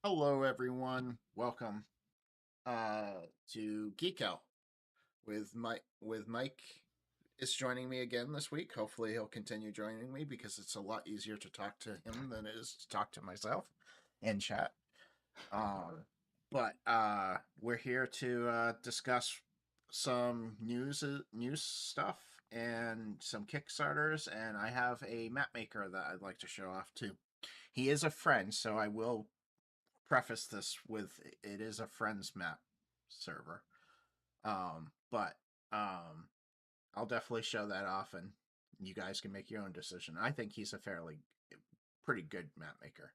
Hello, everyone. Welcome to Geekout with Mike. Mike is joining me again this week. Hopefully, he'll continue joining me because it's a lot easier to talk to him than it is to talk to myself in chat. But we're here to discuss some news stuff and some Kickstarters, and I have a map maker that I'd like to show off too. He is a friend, so I will preface this with it is a friends map server. But I'll definitely show that off and you guys can make your own decision. I think he's a fairly pretty good map maker.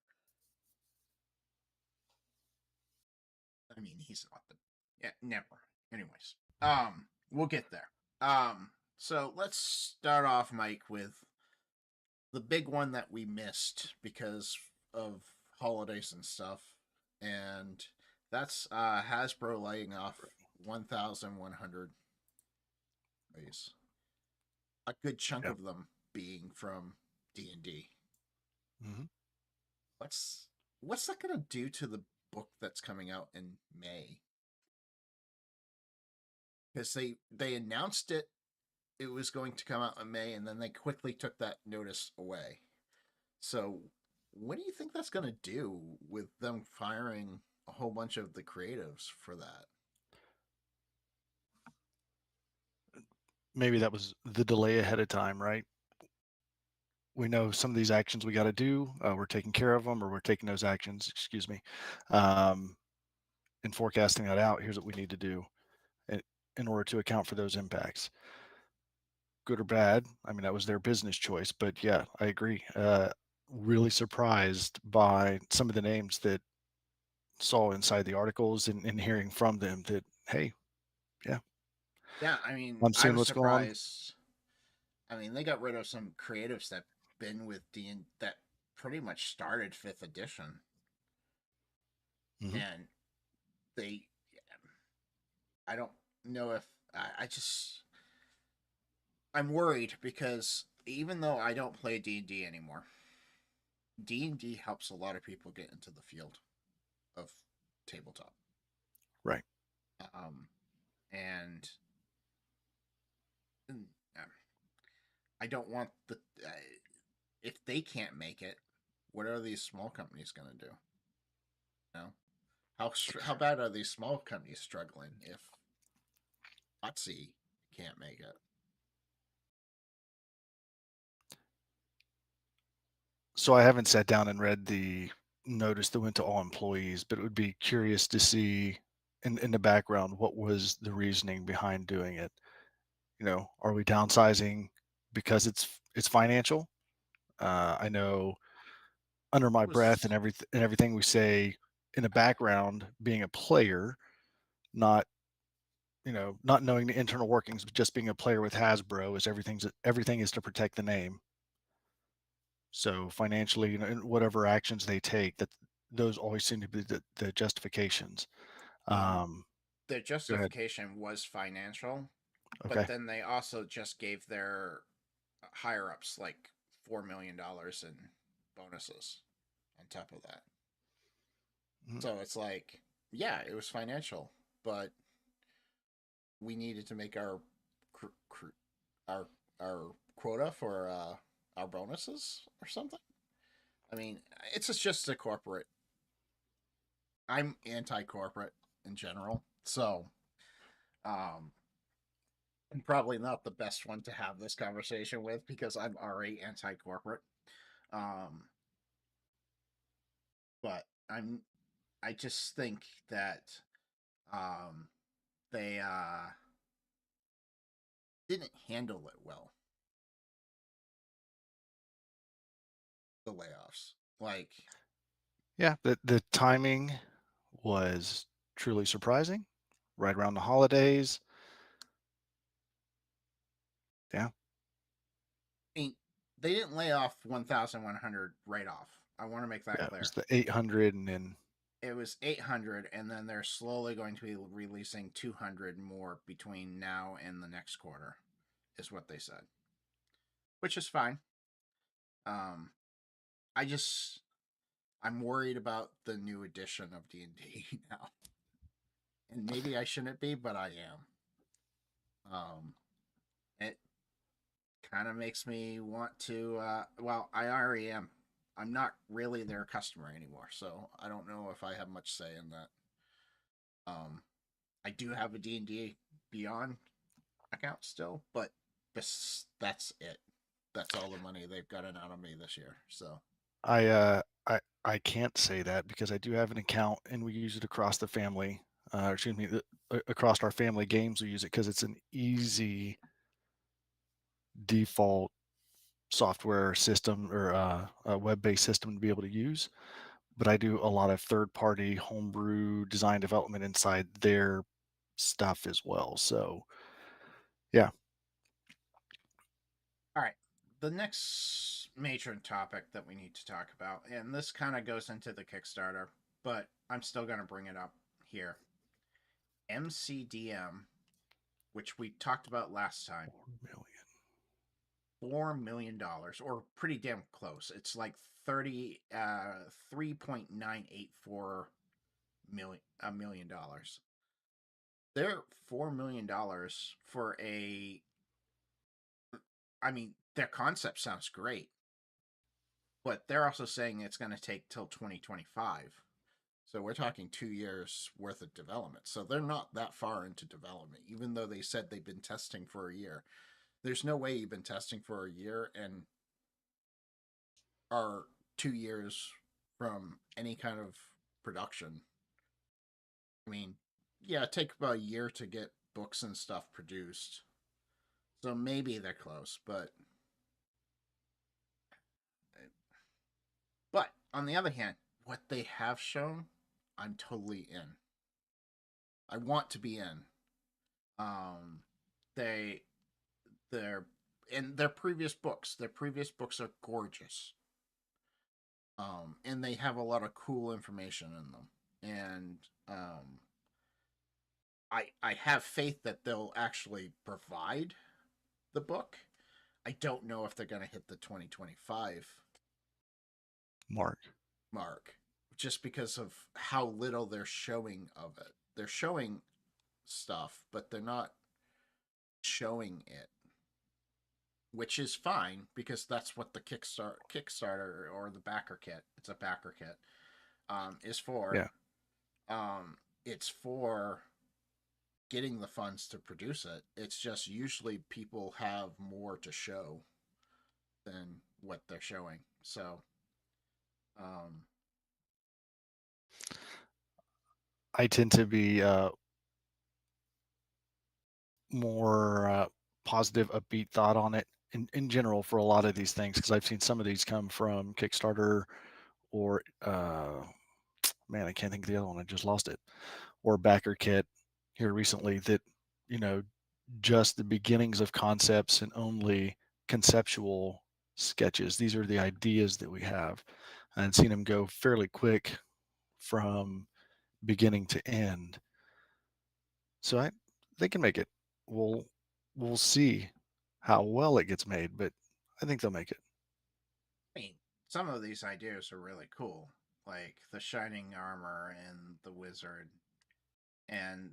I mean, he's not the yeah, never. Anyways, we'll get there. So let's start off, Mike, with the big one that we missed because of holidays and stuff, and that's Hasbro laying off 1,100 employees. A good chunk Yep. of them being from D&D. Mm-hmm. What's that going to do to the book that's coming out in May? Because they announced it was going to come out in May, and then they quickly took that notice away. So, what do you think that's going to do with them firing a whole bunch of the creatives for that? Maybe that was the delay ahead of time, right? We know some of these actions we got to do. We're taking care of them, or we're taking those actions. Excuse me. Um, and forecasting that out. Here's what we need to do in order to account for those impacts. Good or bad. I mean, that was their business choice. But yeah, I agree. Really surprised by some of the names that saw inside the articles and hearing from them that, hey, yeah, Yeah, I mean, I'm I seeing was what's going on. surprised. I mean, they got rid of some creatives that been with D that pretty much started fifth edition, Hmm. and they. I don't know if I just I'm worried because even though I don't play D&D anymore, D&D helps a lot of people get into the field of tabletop. Right. Um, and mm, I don't want the if they can't make it, what are these small companies going to do? You know, how bad are these small companies struggling if Otzi can't make it? So I haven't sat down and read the notice that went to all employees, but it would be curious to see in the background what was the reasoning behind doing it. Are we downsizing because it's financial? I know under my It breath and was everything we say in the background, being a player, not not knowing the internal workings, but just being a player with Hasbro is everything is to protect the name. So financially, and whatever actions they take, that those always seem to be the justifications. the Um, their Go ahead. justification was financial, but Okay. then they also just gave their higher ups like $4 million in bonuses on top of that. Mhm. So it's like, yeah, it was financial, but we needed to make our our quota for our bonuses or something. I mean, it's just a corporate. I'm anti-corporate in general, so um, I'm probably not the best one to have this conversation with because I'm already anti-corporate. Um, but I just think that um, they didn't handle it well. The layoffs, like, Yeah, the timing was truly surprising, right around the holidays. Yeah, I mean, they didn't lay off 1,100 right off. I want to make that yeah, it was clear. the 800, and then It was 800, and then they're slowly going to be releasing 200 more between now and the next quarter, is what they said, which is fine. Um, I just I'm worried about the new edition of D&D now. And maybe I shouldn't be, but I am. It kind of makes me want to. Well, I already am. I'm not really their customer anymore, so I don't know if I have much say in that. Um, I do have a D&D Beyond account still, but that's it. That's all the money they've gotten out of me this year. So I can't say that because I do have an account and we use it across the family. Excuse me, across our family games we use it because it's an easy default software system or a web-based system to be able to use. But I do a lot of third-party homebrew design development inside their stuff as well. So yeah, all right. The next major topic that we need to talk about, and this kind of goes into the Kickstarter, but I'm still going to bring it up here. MCDM, which we talked about last time, 4 million. $4 million, or pretty damn close. It's like 3.984 million $1 million. They're $4 million for a. I mean, their concept sounds great, but they're also saying it's going to take till 2025. So we're talking 2 years worth of development. So they're not that far into development, even though they said they've been testing for a year. There's no way you've been testing for a year and are 2 years from any kind of production. I mean, yeah, it takes about a year to get books and stuff produced. So maybe they're close, but on the other hand, what they have shown, I'm totally in. I want to be in. Um, they, their, in their previous books, are gorgeous. And they have a lot of cool information in them, and I have faith that they'll actually provide the book. I don't know if they're going to hit the 2025 Mark. mark just because of how little they're showing of it. They're showing stuff, but they're not showing it, which is fine because that's what the Kickstarter or the backer kit, it's a backer kit, is for. Yeah. It's for getting the funds to produce it. It's just usually people have more to show than what they're showing. So, um, I tend to be more positive, upbeat thought on it in general for a lot of these things because I've seen some of these come from Kickstarter or man, I can't think of the other one. I just lost it. Or backer kit here recently that you know just the beginnings of concepts and only conceptual sketches. These are the ideas that we have, and seen them go fairly quick from beginning to end. So they can make it. We'll we'll see how well it gets made, but I think they'll make it. I mean, some of these ideas are really cool, like the shining armor and the wizard, and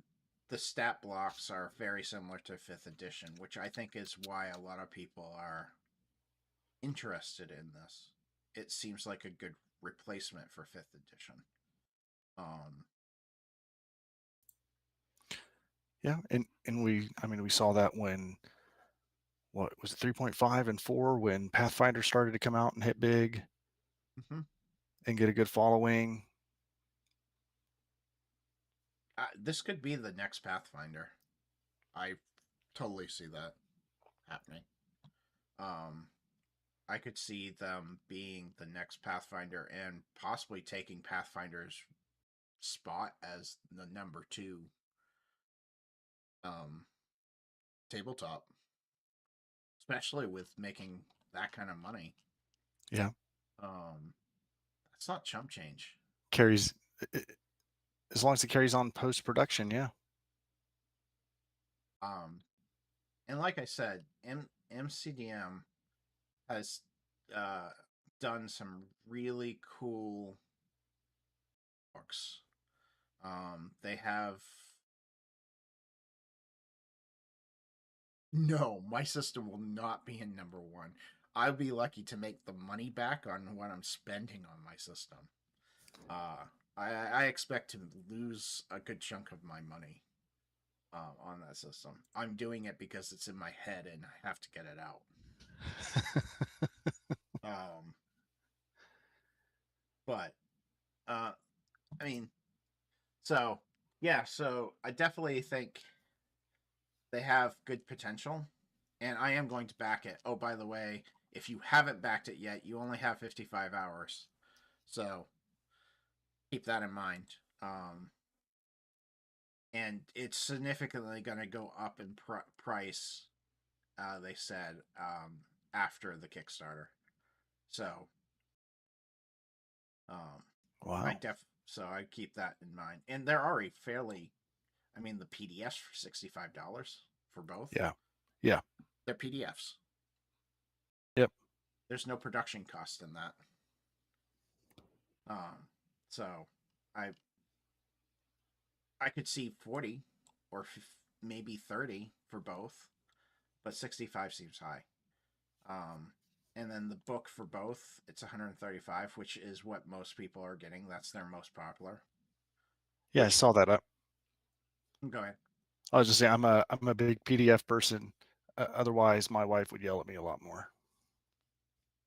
the stat blocks are very similar to fifth edition, which I think is why a lot of people are interested in this. It seems like a good replacement for fifth edition. Um, Yeah, and we saw that when what was it 3.5 and 4 when Pathfinder started to come out and hit big mhm. and get a good following. This could be the next Pathfinder. I totally see that happening. Um, I could see them being the next Pathfinder and possibly taking Pathfinder's spot as the number two um, tabletop, especially with making that kind of money. Yeah, Um, that's not chump change. carries as long as it carries on post production. Yeah, Um, and like I said, MCDM has uh, done some really cool. books. They have no. My system will not be in number one. I'll be lucky to make the money back on what I'm spending on my system. I expect to lose a good chunk of my money on that system. I'm doing it because it's in my head and I have to get it out. Um, but I mean, so yeah, so I definitely think they have good potential, and I am going to back it. Oh, by the way, if you haven't backed it yet, you only have 55 hours, so keep that in mind. And it's significantly going to go up in price. They said after the Kickstarter, so um, Wow. so I keep that in mind. And they're already fairly. I mean, the PDFs for $65 for both. Yeah. Yeah. They're PDFs. Yep. There's no production cost in that. So I I could see 40 or maybe 30 for both, but 65 seems high. And then the book for both, it's 135, which is what most people are getting. That's their most popular. Yeah, I Which saw that. go ahead. I was just saying, I'm a big PDF person. Otherwise, my wife would yell at me a lot more.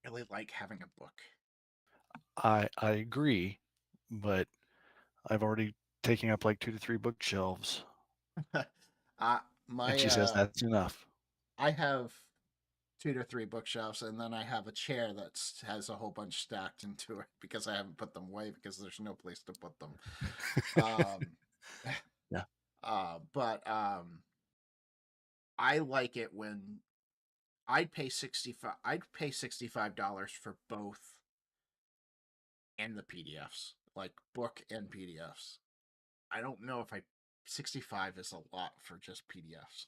Really like having a book. I agree, but I've already taken up like 2 to 3 bookshelves, uh, and my she says that's enough. I have 2 to 3 bookshelves, and then I have a chair that has a whole bunch stacked into it because I haven't put them away because there's no place to put them. Um, Yeah. but I like it when I'd pay $65 for both and the PDFs, like book and PDFs. I don't know if I 65 is a lot for just PDFs.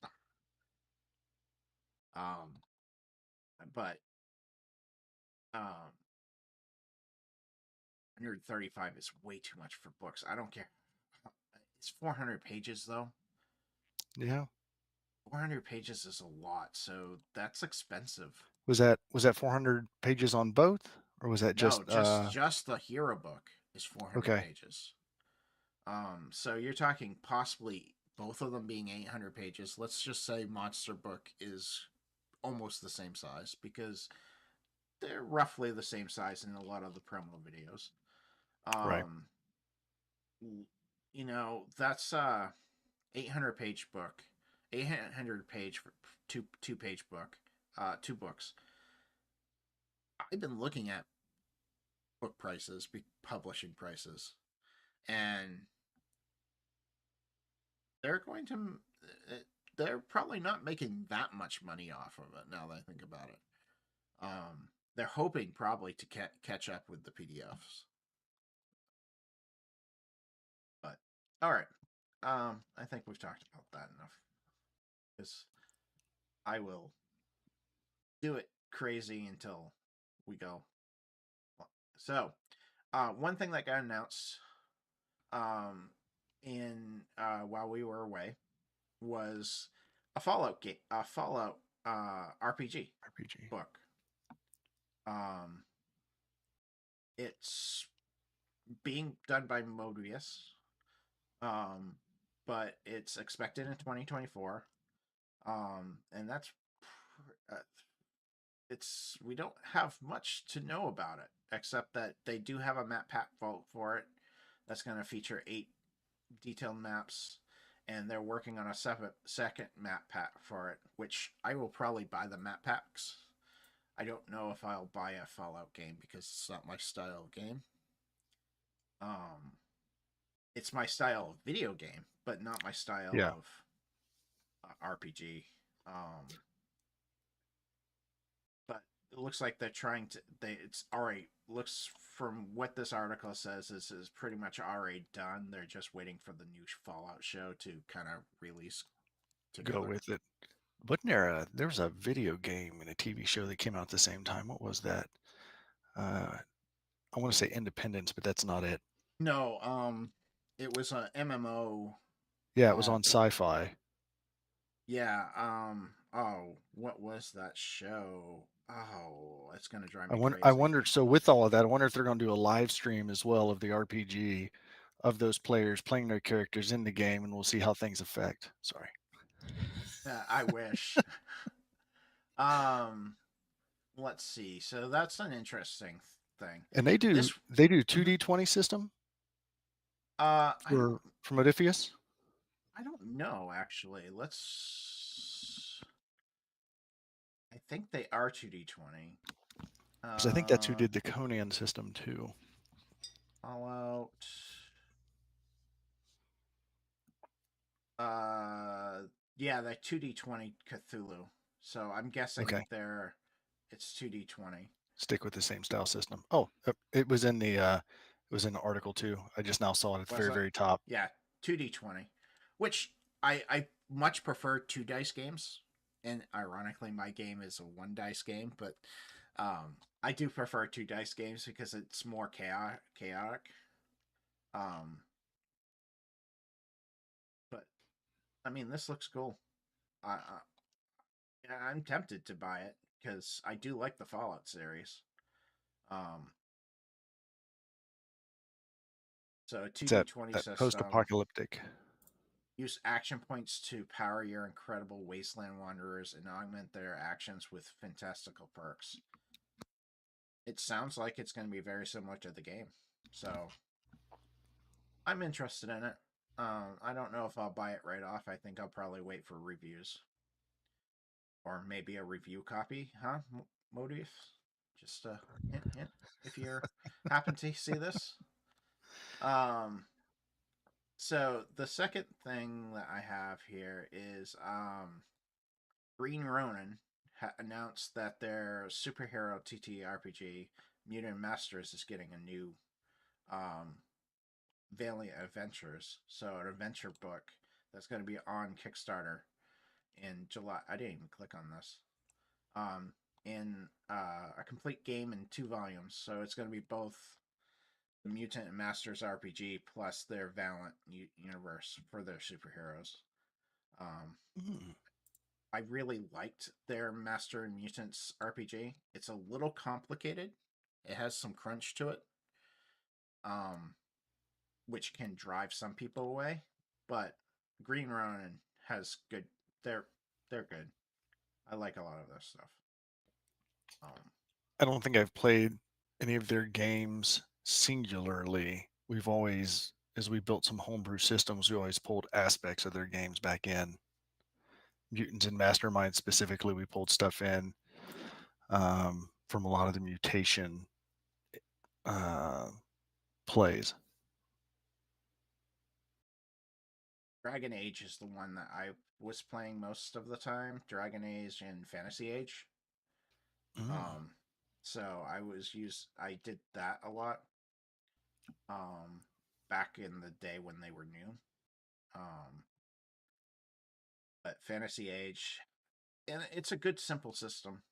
um, but 135 is way too much for books. I don't care. It's 400 pages though. Yeah. 400 pages is a lot, so that's expensive. Was that 400 pages on both, or was that No, just just the hero book is 400 okay, pages. So you're talking possibly both of them being 800 pages. Let's just say Monster Book is almost the same size because they're roughly the same size in a lot of the promo videos. right. Um, that's 800 page book, 800 page two page book, two books. I've been looking at book prices, publishing prices, and they're going to they're probably not making that much money off of it now that I think about it. They're hoping probably to catch up with the PDFs. But all right, I think we've talked about that enough. Because I will do it crazy until we go. So, one thing that got announced, um, in while we were away was a Fallout game, a Fallout RPG RPG. book. Um, it's being done by Mobius, um, but it's expected in 2024. And that's uh, we don't have much to know about it except that they do have a map pack vote for it that's going to feature 8 detailed maps, and they're working on a second map pack for it, which I will probably buy the map packs. I don't know if I'll buy a Fallout game because it's not my style of game. It's my style of video game, but not my style Yeah. of RPG. But it looks like they're trying to. It's already looks from what this article says. This is pretty much already done. They're just waiting for the new Fallout show to kind of release Go together. with it. There was a video game and a TV show that came out at the same time. What was that? I want to say Independence, but that's not it. No, it was a MMO. Yeah, it was on Sci-Fi. Yeah, oh, what was that show? Oh, it's gonna drive me I crazy. wondered. So with all of that, I wonder if they're going to do a live stream as well of the RPG of those players playing their characters in the game, and we'll see how things affect. Sorry. I wish. Um, let's see. So that's an interesting thing. And This, they do mhm. 2D20 system I don't, for from Odysseus, I don't know actually. Let's. I think they are 2D20. because I think that's who Uh, did the Conan system too. Fallout. Yeah, the 2D20 Cthulhu. So I'm guessing Okay, it's 2D20. stick with the same style system. Oh, it was in the article too. I just now saw it at the Was very it? very top. Yeah, 2D20. Which I much prefer two dice games. And ironically, my game is a one dice game, but I do prefer two dice games because it's more chaotic. Um, but I mean, this looks cool. I'm tempted to buy it because I do like the Fallout series. Um, so a It's 2D20 that system. post-apocalyptic. Use action points to power your incredible wasteland wanderers and augment their actions with fantastical perks. It sounds like it's going to be very similar to the game. So I'm interested in it. I don't know if I'll buy it right off. I think I'll probably wait for reviews. Or maybe a review copy, huh? Motif? Just a hint, hint. If you happen to see this. Um, so the second thing that I have here is Green Ronin announced that their superhero TTRPG Mutant Masters is getting a new um, Valiant Adventures, so an adventure book that's going to be on Kickstarter in July. I didn't even click on this. In a complete game in 2 volumes, so it's going to be both the Mutant Masters RPG plus their Valiant universe for their superheroes. Um, Mm. I really liked their Master and Mutants RPG. It's a little complicated. It has some crunch to it, um, which can drive some people away. But Green Ronin has good. They're they're good. I like a lot of their stuff. Um, I don't think I've played any of their games singularly. We've always, as we built some homebrew systems, we always pulled aspects of their games back in. Mutants and Mastermind specifically, we pulled stuff in from a lot of the mutation uh, plays. Dragon Age is the one that I was playing most of the time. Dragon Age and Fantasy Age. Mm. Um, so I did that a lot. Um, back in the day when they were new. Um, but Fantasy Age, and it's a good simple system.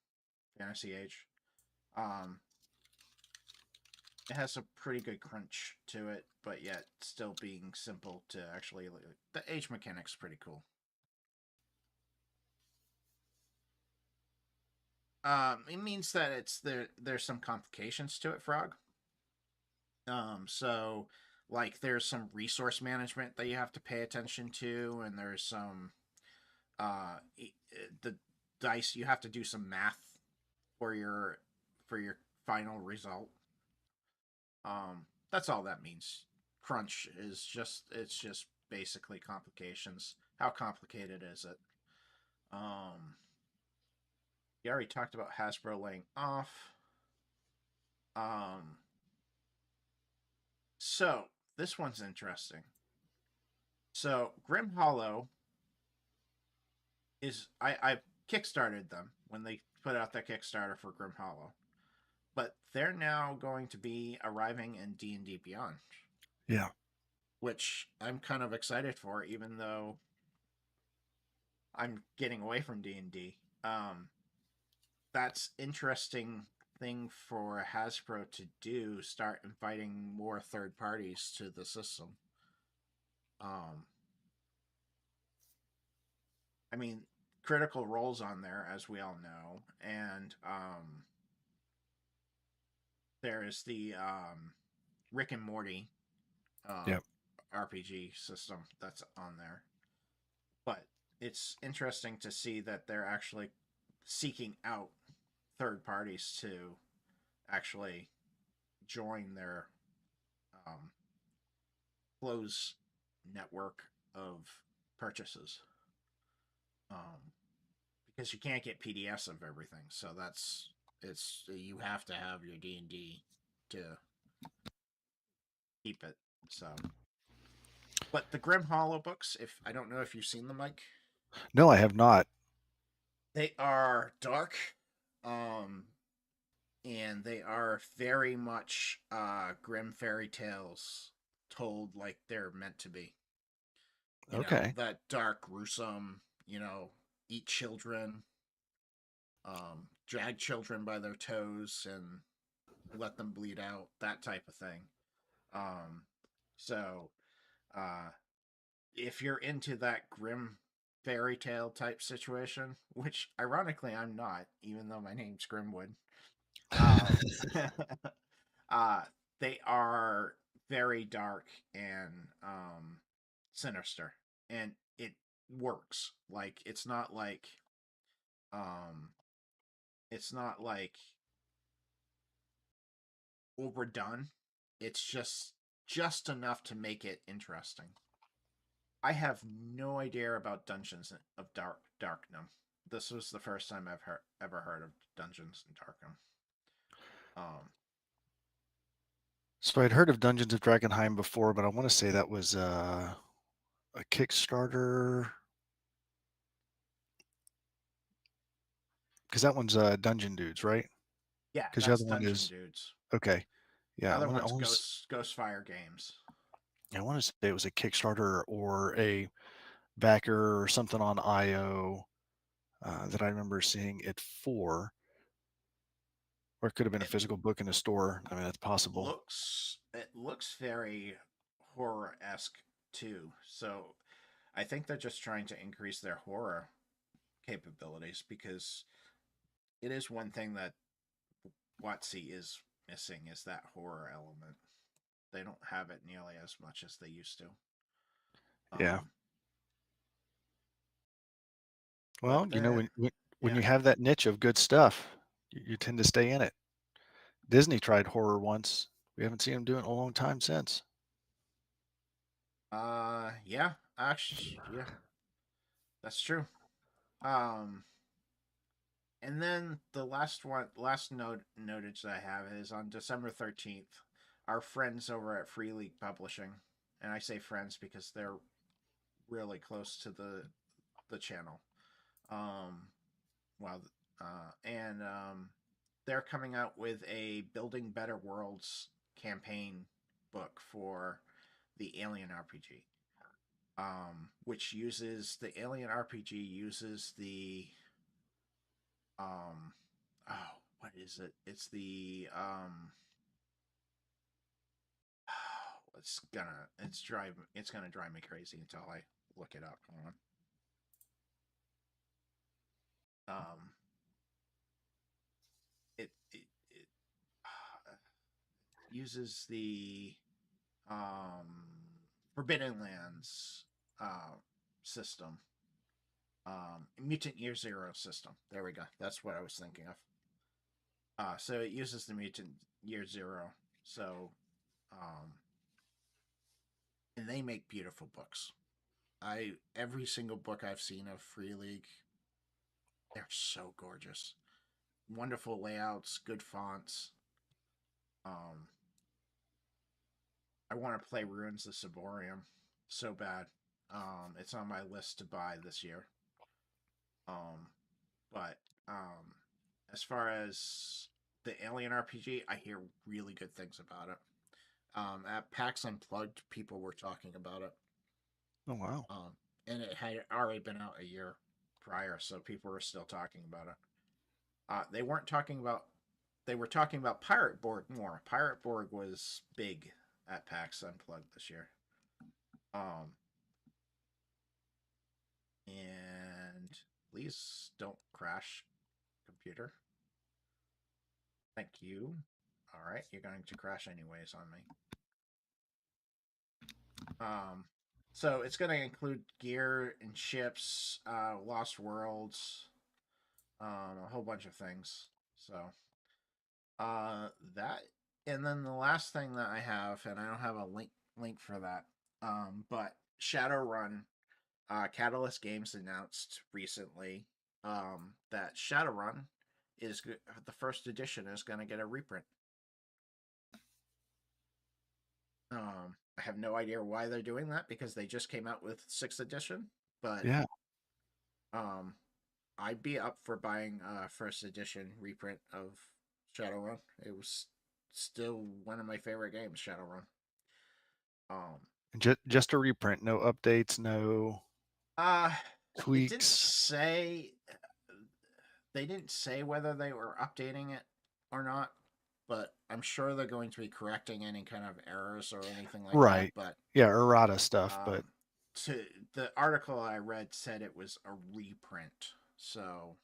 Fantasy Age. Um, it has a pretty good crunch to it, but yet still being simple to actually. The age mechanic's pretty cool. It means that it's there. There's some complications to it, Frog. So like there's some resource management that you have to pay attention to, and there's some the dice you have to do some math for your final result. That's all that means. Crunch is just basically complications. How complicated is it? Um, you already talked about Hasbro laying off. Um, so this one's interesting. So Grim Hollow is I kickstarted them when they put out that Kickstarter for Grim Hollow, but they're now going to be arriving in D&D Beyond, Yeah. which I'm kind of excited for, even though I'm getting away from D&D. That's interesting thing for Hasbro to do, start inviting more third parties to the system. Um, I mean, Critical Role's on there, as we all know, and there is the Rick and Morty uh, Yep. RPG system that's on there. But it's interesting to see that they're actually seeking out third parties to actually join their um, close network of purchases. Um, because you can't get PDFs of everything, so it's you have to have your D&D to keep it. So, but the Grim Hollow books, if I don't know if you've seen them, Mike, No, I have not. they are dark, um, and they are very much grim fairy tales told like they're meant to be. You know, Okay. that dark, gruesome, eat children, drag children by their toes and let them bleed out, that type of thing. Um, so, uh, if you're into that grim fairy tale type situation, which ironically I'm not, even though my name's Grimwood, um, uh, they are very dark and sinister, and it works. Like um, it's not like overdone. It's just enough to make it interesting. I have no idea about Dungeons of Darknum. This was the first time I've ever heard of Dungeons and Darknum. Um, So I'd heard of Dungeons of Dragonheim before, but I want to say that was a Kickstarter, because that one's Dungeon Dudes, right? yeah, Because the that's other one Dungeon is Dudes. okay. The Yeah, other one's Ghostfire Games. I want to say it was a Kickstarter or a backer or something on IO that I remember seeing it for, or it could have been a It physical book in a store. I mean, that's possible. looks very horror esque too. So I think they're just trying to increase their horror capabilities because it is one thing that WotC is missing is that horror element. They don't have it nearly as much as they used to. Yeah. Um, but Well, they're when yeah. you have that niche of good stuff, you tend to stay in it. Disney tried horror once. We haven't seen them do it in a long time since. Yeah, actually, yeah, that's true. Um, and then the last notage that I have is on December 13th. Our friends over at Free League Publishing, and I say friends because they're really close to the channel. Um, well, and they're coming out with a Building Better Worlds campaign book for the Alien RPG. Which uses the Alien RPG uses the um oh, what is it? It's gonna drive me crazy until I look it up. Hold on. It uses the Forbidden Lands system. Mutant Year Zero system. There we go. That's what I was thinking of. So it uses the Mutant Year Zero. So, um, and they make beautiful books. Every single book I've seen of Free League, they're so gorgeous. Wonderful layouts, good fonts. Um, I want to play Ruins of Ciborium so bad. It's on my list to buy this year. Um, but as far as the Alien RPG, I hear really good things about it. At PAX Unplugged, people were talking about it. Oh wow. Um, and it had already been out a year prior, so people were still talking about it. They weren't talking about they were talking about Pirate Borg more. Pirate Borg was big at PAX Unplugged this year. And please don't crash, computer. Thank you. All right, you're going to crash anyways on me. So it's going to include gear and ships, Lost Worlds, a whole bunch of things. So, that, and then the last thing that I have, and I don't have a link for that, but Shadowrun, Catalyst Games announced recently, that Shadowrun is the first edition is going to get a reprint. I have no idea why they're doing that because they just came out with 6th edition, but Yeah. I'd be up for buying a first edition reprint of Shadowrun. It was still one of my favorite games, Shadowrun. Just a reprint, no updates, no Uh it didn't tweaks. say they didn't say whether they were updating it or not, but I'm sure they're going to be correcting any kind of errors or anything like that. Right. But Yeah, errata stuff, but um, to the article I read said it was a reprint, so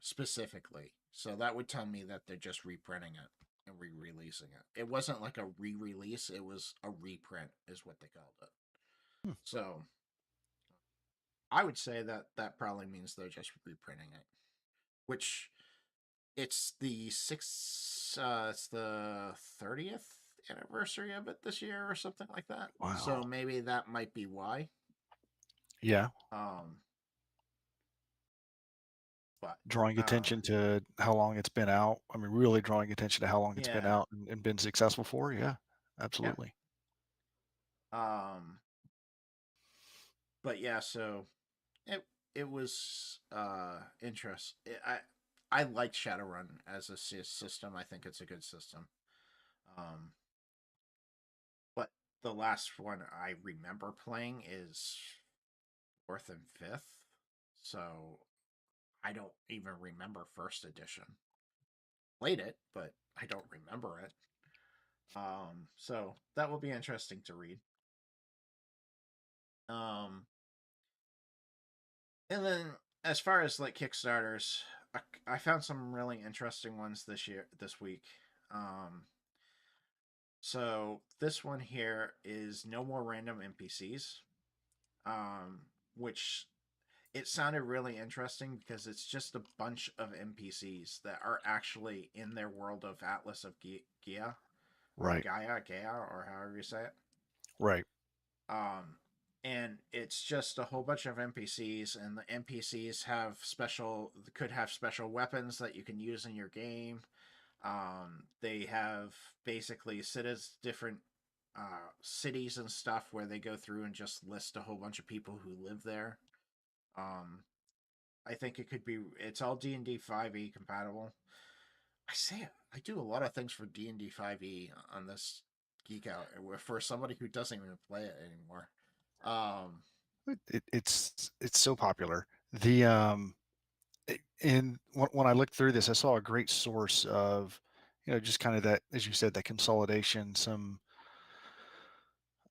specifically, so that would tell me that they're just reprinting it and re-releasing it. It wasn't like a re-release; it was a reprint, is what they called it. Hmm. So I would say that that probably means they're just reprinting it, which it's the sixth, it's the 30th anniversary of it this year or something like that. So Wow. maybe that might be why. Yeah. Um, but Drawing attention to how long it's been out. I mean, really drawing attention to how long it's been yeah, out and been successful for. Yeah, yeah. absolutely. Um, but yeah, so it was interest. I like Shadowrun as a system. I think it's a good system. Um, but the last one I remember playing is 4th and 5th, so I don't even remember first edition. Played it, but I don't remember it. So that will be interesting to read. Um, and then as far as like Kickstarters, I found some really interesting ones this week. Um, so this one here is No More Random NPCs, which it sounded really interesting because it's just a bunch of NPCs that are actually in their world of Atlas of Gaia or Right. Gaia, or however you say it. Right. Um, and it's just a whole bunch of NPCs, and the NPCs could have special weapons that you can use in your game. They have basically different cities and stuff where they go through and just list a whole bunch of people who live there. Um, I think it's all D&D 5e compatible. I do a lot of things for D&D 5e on this Geek Out for somebody who doesn't even play it anymore. It's so popular. The and when I looked through this, I saw a great source of, just kind of that, as you said, that consolidation. Some,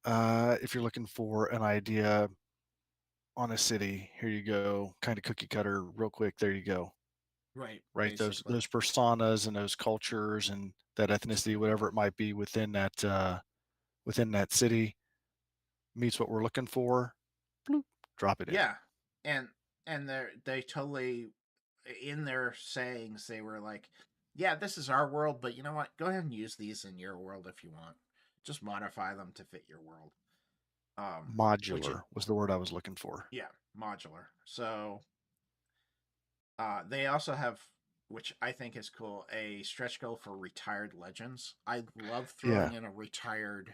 if you're looking for an idea on a city, here you go, kind of cookie cutter, real quick. There you go. Right, Right, basically. those personas and those cultures and that ethnicity, whatever it might be within that city, meets what we're looking for. Bloop, drop it in. Yeah, and they totally, in their sayings they were like, yeah, this is our world, but you know what? Go ahead and use these in your world if you want. Just modify them to fit your world. Which it Modular was the word I was looking for. Yeah, modular. So they also have, which I think is cool, a stretch goal for retired legends. I love Yeah, throwing in a retired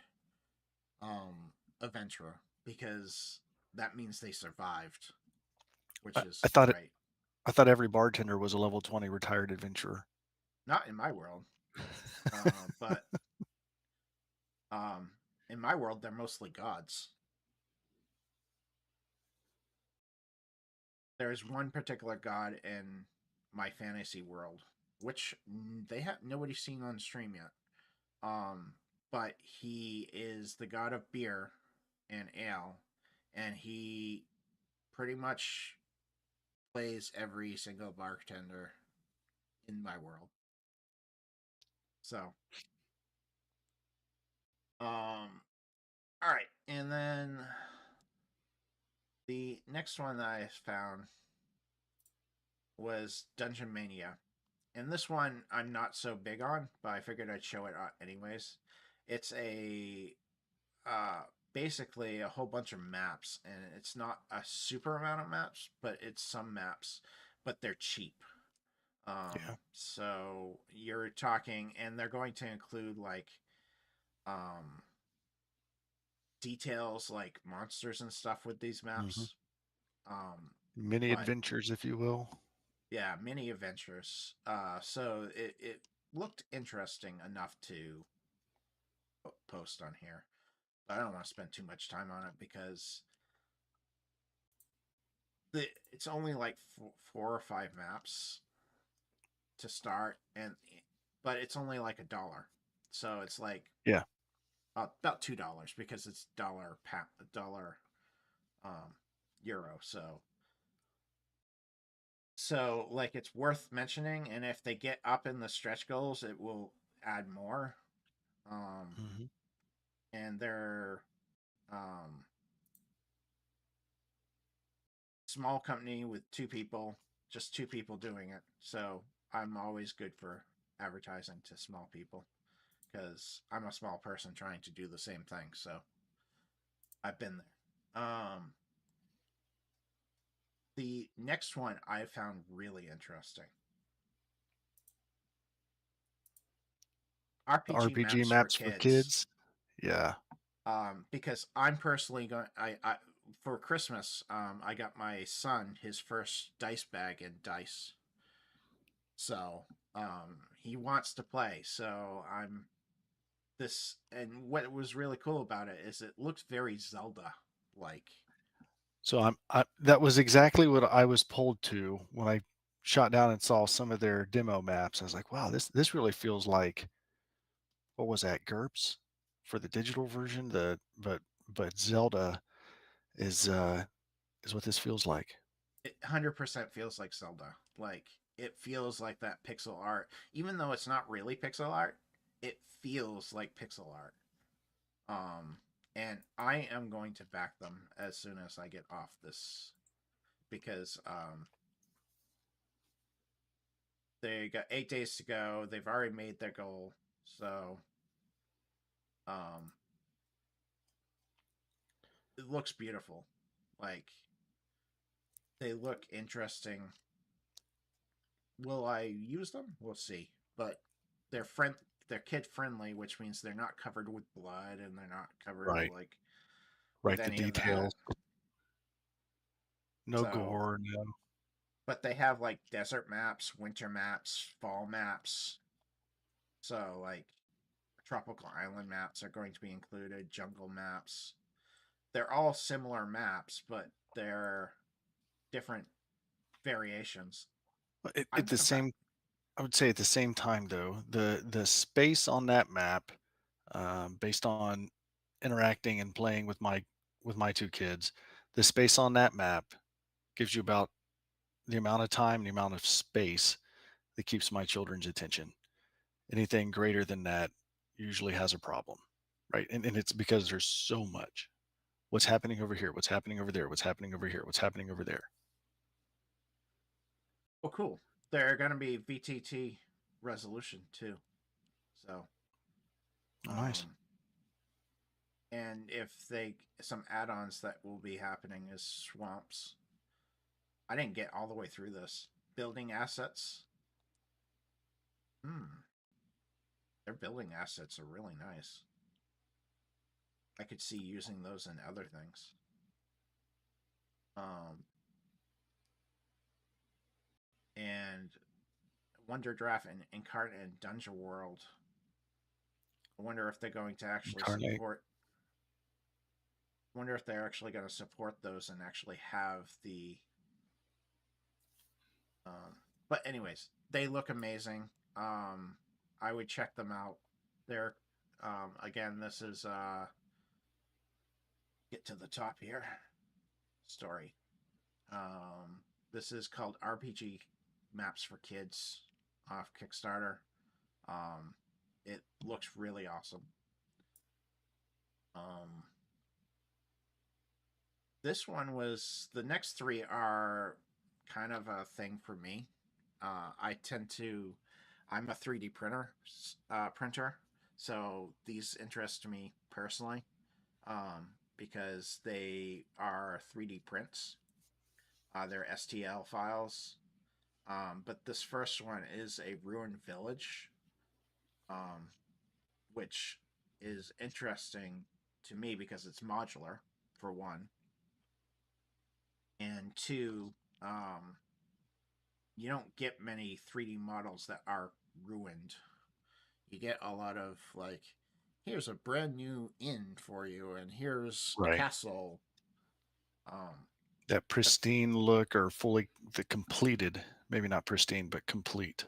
adventurer because that means they survived, which I, is I thought it. great. I thought every bartender was a level 20 retired adventurer. Not in my world, but um, in my world they're mostly gods. There's one particular god in my fantasy world which they have nobody's seen on stream yet. Um, but he is the god of beer and ale, and he pretty much plays every single bartender in my world. So, all right, and then the next one that I found was Dungeon Mania. And this one I'm not so big on, but I figured I'd show it anyways. It's a uh basically a whole bunch of maps, and it's not a super amount of maps, but it's some maps, but they're cheap. Yeah. So you're talking, and they're going to include like um details like monsters and stuff with these Hmm. maps. Um, Mini but adventures, if you will. yeah, mini adventures. So it looked interesting enough to post on here. But I don't want to spend too much time on it because it's only like 4 or 5 maps to start, and but it's only like $1, so it's like Yeah. about $2 because it's dollar um euro. So like it's worth mentioning, and if they get up in the stretch goals, it will add more. Um, Hmm. and they're um small company with 2 people, just 2 people doing it. So I'm always good for advertising to small people because I'm a small person trying to do the same thing. So I've been there. The next one I found really interesting. RPG RPG maps for maps for kids. kids. Yeah. Because I'm personally going. I for Christmas, I got my son his first dice bag and dice. So he wants to play. So I'm this, and what was really cool about it is it looks very Zelda like. So that was exactly what I was pulled to when I shot down and saw some of their demo maps. I was like, wow, this really feels like, what was that, GURPS for the digital version? But Zelda is is what this feels like. It 100% feels like Zelda. Like it feels like that pixel art, even though it's not really pixel art. It feels like pixel art. Um, and I am going to back them as soon as I get off this because they got 8 days to go. They've already made their goal, so um, it looks beautiful. Like they look interesting. Will I use them? We'll see. But they're friend they're kid friendly, which means they're not covered with blood and they're not covered Right. like with Right. The any of that. details. No So, gore. No. but they have like desert maps, winter maps, fall maps. So like tropical island maps are going to be included, jungle maps. They're all similar maps, but they're different variations. I'm At the gonna back. same, I would say at the same time though, the space on that map, based on interacting and playing with my two kids, the space on that map gives you about the amount of time, the amount of space that keeps my children's attention. Anything greater than that usually has a problem, right? And it's because there's so much. What's happening over here? What's happening over there? What's happening over here? What's happening over there? Oh, cool. They're gonna be VTT resolution too. So, Oh, nice. um, and if they some add-ons that will be happening is swamps. I didn't get all the way through this. Building assets. Hmm. Their building assets are really nice. I could see using those in other things. Um, and Wonder Draft and Incarnate and Dungeon World. I wonder if they're going to actually Incarnate. support. Wonder if they're actually going to support those and actually have the But anyways, they look amazing. I would check them out. They're again, this is get to the top here. Story. Um, this is called RPG Maps for Kids off Kickstarter. Um, it looks really awesome. Um, this one was the next three are kind of a thing for me. I tend to, I'm a 3D printer, so these interest me personally because they are 3D prints. They're STL files. But this first one is a ruined village, um, which is interesting to me because it's modular, for one, and two, um, you don't get many 3D models that are ruined. You get a lot of like, here's a brand new inn for you, and here's a Right. castle. Um, That but pristine look or fully the completed, maybe not pristine, but complete.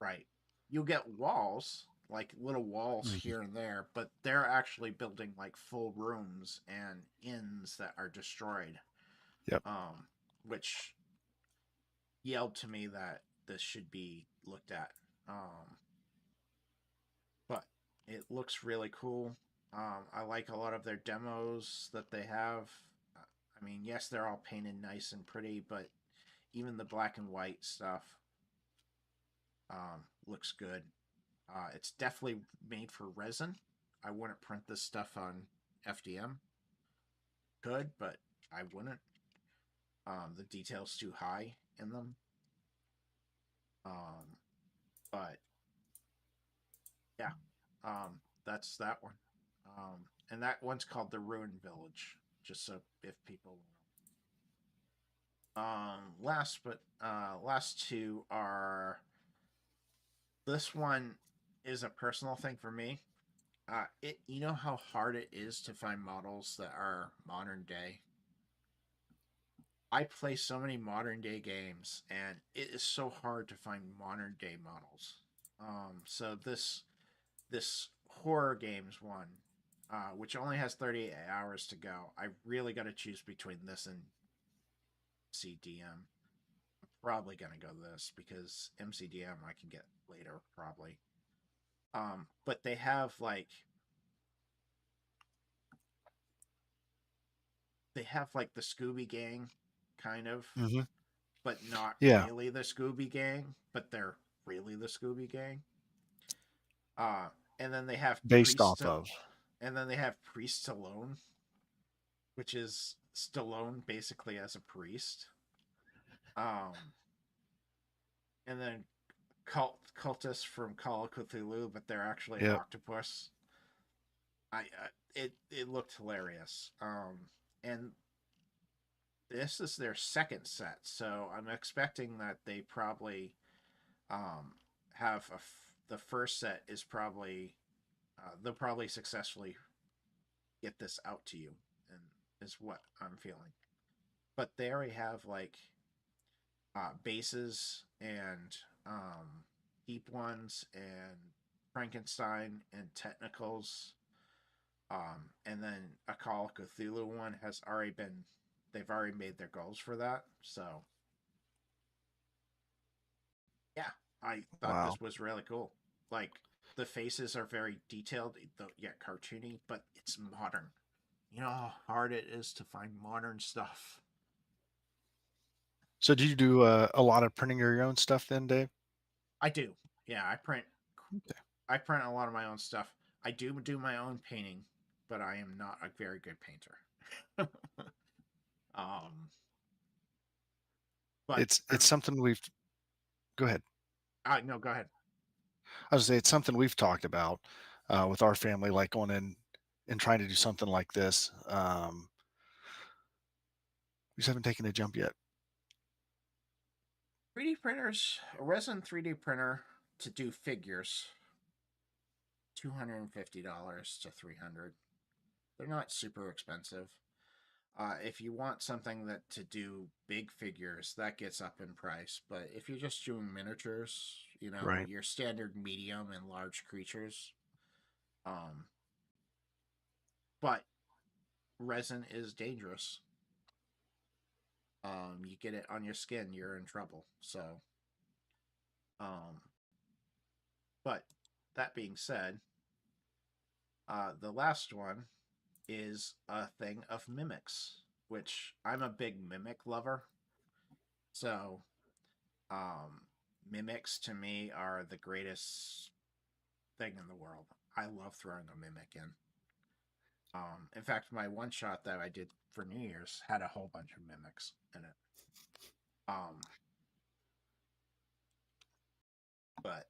right, you'll get walls, like little walls Mhm. here and there, but they're actually building like full rooms and inns that are destroyed. Yep. Um, which yelled to me that this should be looked at. Um, but it looks really cool. I like a lot of their demos that they have. I mean, yes, they're all painted nice and pretty, but even the black and white stuff looks good. It's definitely made for resin. I wouldn't print this stuff on FDM. Could, but I wouldn't. The detail's too high in them. Um, but yeah, that's that one. And that one's called the Ruined Village. Just so if people. Last two are. This one is a personal thing for me. It you know how hard it is to find models that are modern day. I play so many modern day games, and it is so hard to find modern day models. So this horror games one, which only has 38 hours to go, I really got to choose between this and MCDM. I'm probably gonna go this because MCDM I can get later probably. But they have like the Scooby Gang, kind of, Hmm. but not Yeah. really the Scooby Gang, but they're really the Scooby Gang. Uh, and then they have Based off of. Priest Stallone, which is Stallone basically as a priest. Um, and then cultists from Call of Cthulhu, but they're actually an Yep. octopus. It looked hilarious. And this is their second set, so I'm expecting that they probably um have the first set is probably they'll probably successfully get this out to you, and is what I'm feeling. But they already have like bases and deep ones and Frankenstein and technicals. And then a Call of Cthulhu one has already been they've already made their goals for that. So yeah, I thought Wow. this was really cool. Like the faces are very detailed, yet cartoony, but it's modern. You know how hard it is to find modern stuff. So do you do a lot of printing of your own stuff then, Dave? I do. Yeah, Okay. I print a lot of my own stuff. I do my own painting, but I am not a very good painter. um, but It's something we've go ahead. no, go ahead. I was say it's something we've talked about with our family, like going in and trying to do something like this. We just haven't taken a jump yet. 3D printers, a resin 3D printer to do figures, $250 to 300. They're not super expensive. If you want something that to do big figures, that gets up in price. But if you're just doing miniatures, Right. your standard medium and large creatures, um, but resin is dangerous. You get it on your skin, you're in trouble. So, um, but that being said, the last one is a thing of mimics, which I'm a big mimic lover. So, um, mimics to me are the greatest thing in the world. I love throwing a mimic in. In fact, my one shot that I did for New Year's had a whole bunch of mimics in it. Um, but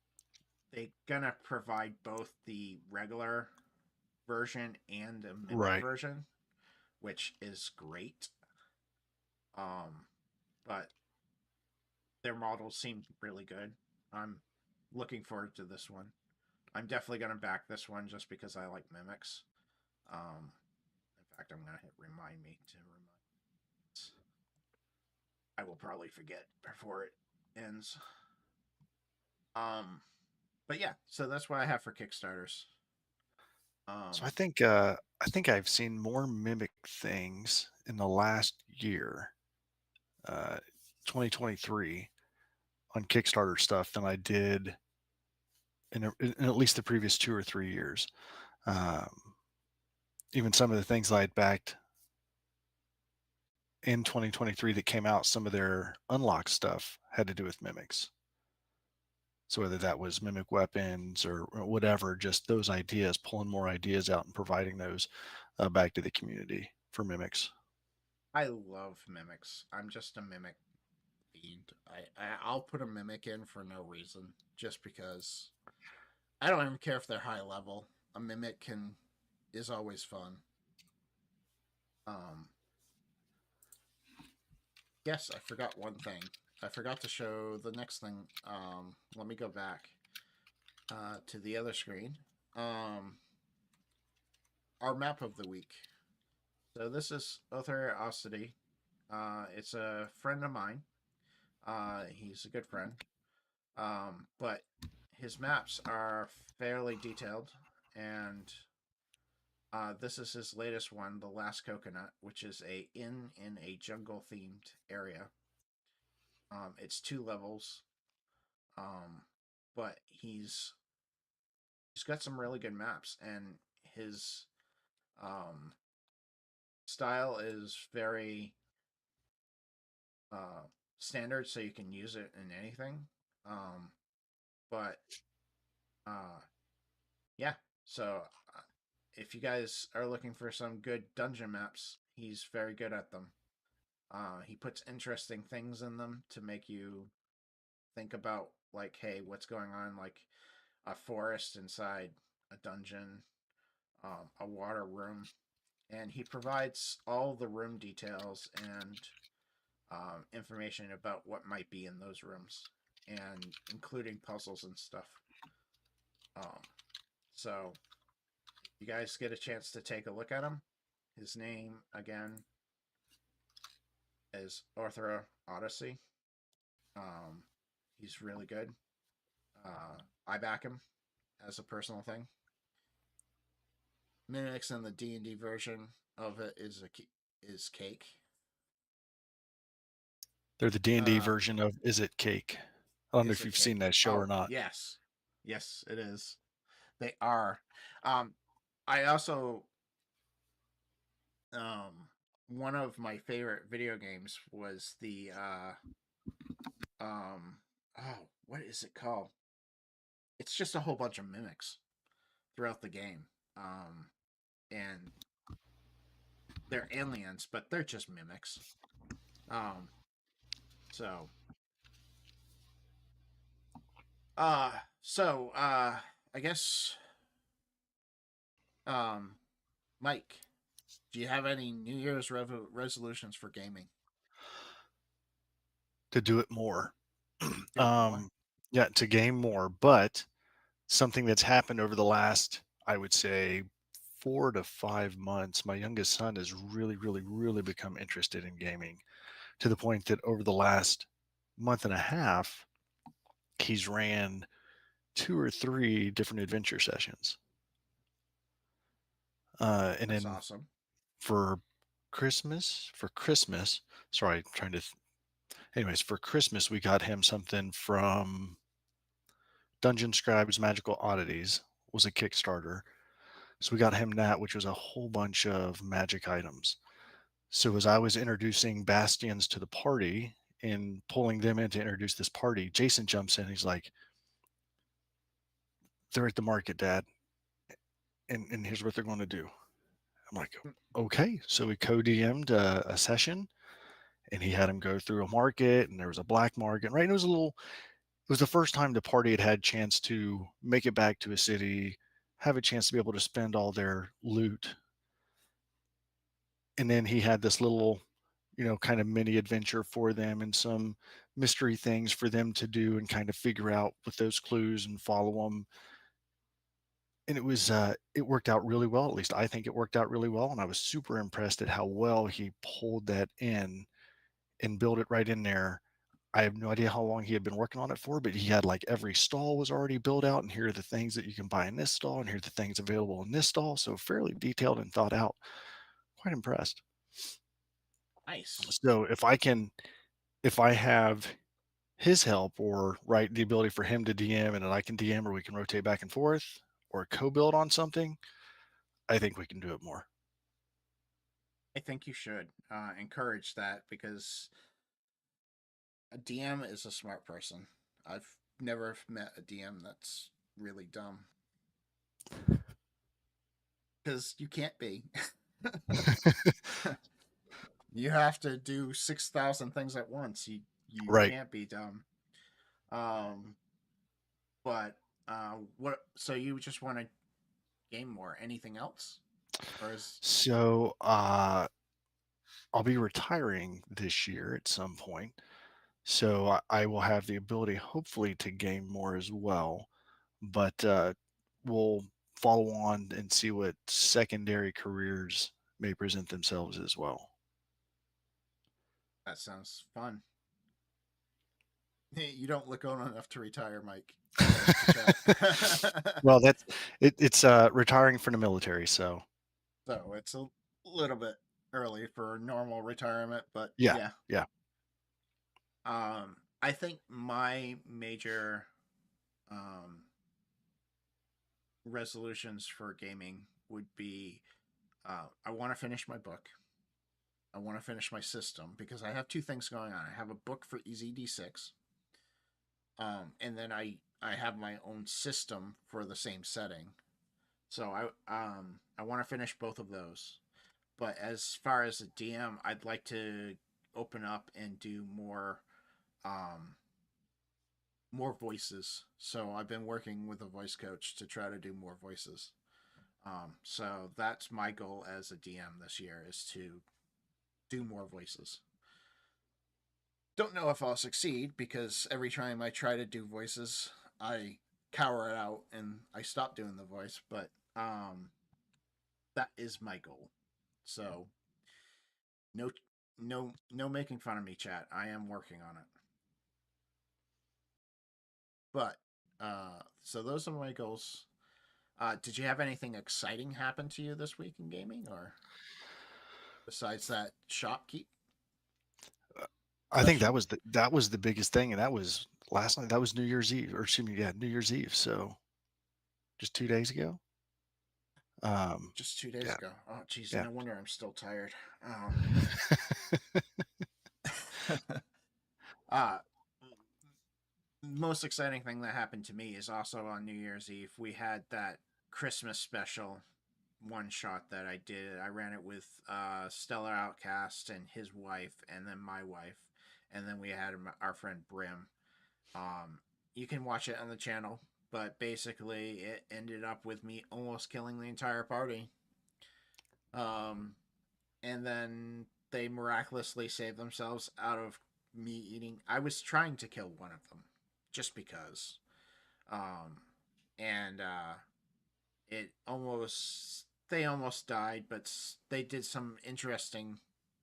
they gonna provide both the regular version and a mimic Right. version, which is great. Um, but their models seem really good. I'm looking forward to this one. I'm definitely gonna back this one just because I like mimics. In fact, I'm gonna hit remind me to remind. I will probably forget before it ends. Um, but yeah, so that's what I have for Kickstarters. So Um, I think I've seen more mimic things in the last year, uh, 2023, on Kickstarter stuff than I did in at least the previous 2 or 3 years. Um, Even some of the things I had backed in 2023 that came out, some of their unlocked stuff had to do with mimics. So whether that was mimic weapons or whatever, just those ideas, pulling more ideas out and providing those back to the community for mimics. I love mimics. I'm just a mimic fiend. I'll put a mimic in for no reason, just because I don't even care if they're high level. A mimic can is always fun. Um, yes, I forgot one thing. I forgot to show the next thing. Let me go back to the other screen. Um, our map of the week. So this is Otherosity. It's a friend of mine. He's a good friend. But his maps are fairly detailed, and this is his latest one, the Last Coconut, which is a inn in a jungle themed area. It's 2 levels, um, but he's got some really good maps, and his um, style is very uh, standard, so you can use it in anything. Um, but uh, yeah, so if you guys are looking for some good dungeon maps, he's very good at them. He puts interesting things in them to make you think about, like, hey, what's going on? Like a forest inside a dungeon, a water room, and he provides all the room details and information about what might be in those rooms, and including puzzles and stuff. Um, so if you guys get a chance to take a look at him, his name again is Arthur Odyssey. Um, he's really good. I back him as a personal thing. Mimics in the D&D version of it is cake. They're the D&D Uh, version of Is It Cake? I don't know is if it you've seen cake? that show or Oh not. yes, yes it is. They are. Um, I also one of my favorite video games was the oh, what is it called? It's just a whole bunch of mimics throughout the game. And they're aliens, but they're just mimics. Um, so uh so I guess um Mike, do you have any New Year's resolutions for gaming? To do it more. Do it more. um, yeah, to game more, but something that's happened over the last, I would say, 4 to 5 months, my youngest son has really, really, really become interested in gaming to the point that over the last month and a half, he's ran 2 or 3 different adventure sessions. And That's then awesome. for for Christmas, sorry, trying to, anyways, for Christmas, we got him something from Dungeon Scribes Magical Oddities, was a Kickstarter. So we got him that, which was a whole bunch of magic items. So as I was introducing Bastions to the party and pulling them in to introduce this party, Jason jumps in. He's like, "They're at the market, Dad, and here's what they're going to do." I'm like, Mm. "Okay." So we co-DM'd a session, and he had him go through a market, and there was a black market, right? And it was a little. It was the first time the party had had chance to make it back to a city, have a chance to be able to spend all their loot, and then he had this little, kind of mini adventure for them and some mystery things for them to do and kind of figure out with those clues and follow them. And it worked out really well. At least I think it worked out really well. And I was super impressed at how well he pulled that in and built it right in there. I have no idea how long he had been working on it for, but he had like every stall was already built out, and here are the things that you can buy in this stall, and here are the things available in this stall. So fairly detailed and thought out. Quite impressed. Nice. So if I have his help, or right, the ability for him to DM and then I can DM, or we can rotate back and forth or co-build on something, I think we can do it more. I think you should encourage that because a DM is a smart person. I've never met a DM that's really dumb because you can't be. You have to do 6,000 things at once. You Right. can't be dumb. Um, but what? So you just want to game more? Anything else? Or is So I'll be retiring this year at some point. So I will have the ability, hopefully, to game more as well. But we'll follow on and see what secondary careers may present themselves as well. that sounds fun? You don't look old enough to retire, Mike, according to chat. Well, it's retiring from the military. So So it's a little bit early for normal retirement, but yeah, yeah. yeah. I think my major um resolutions for gaming would be I want to finish my book. I want to finish my system because I have two things going on. I have a book for EZD6, and then I have my own system for the same setting. So I want to finish both of those. But as far as a DM, I'd like to open up and do um more voices. So I've been working with a voice coach to try to do more voices. So that's my goal as a DM this year is to do more voices. Don't know if I'll succeed because every time I try to do voices, I cower it out and I stop doing the voice. But that is my goal. So no, no making fun of me, chat. I am working on it. But so those are my goals. Did you have anything exciting happen to you this week in gaming, or besides that shopkeep I think special? that was the biggest thing, and that was last night. That was New Year's Eve, or excuse me, yeah, New Year's Eve. So just 2 days ago. Just 2 days Yeah, ago. Oh, geez, yeah. no wonder I'm still tired. uh, most exciting thing that happened to me is also on New Year's Eve. We had that Christmas special one shot that I did. I ran it with Stellar Outcast and his wife, and then my wife, and then we had our friend Brim. Um, you can watch it on the channel, but basically it ended up with me almost killing the entire party. Um, and then they miraculously saved themselves out of me eating. I was trying to kill one of them just because. Um, and it almost they almost died, but they did some interesting,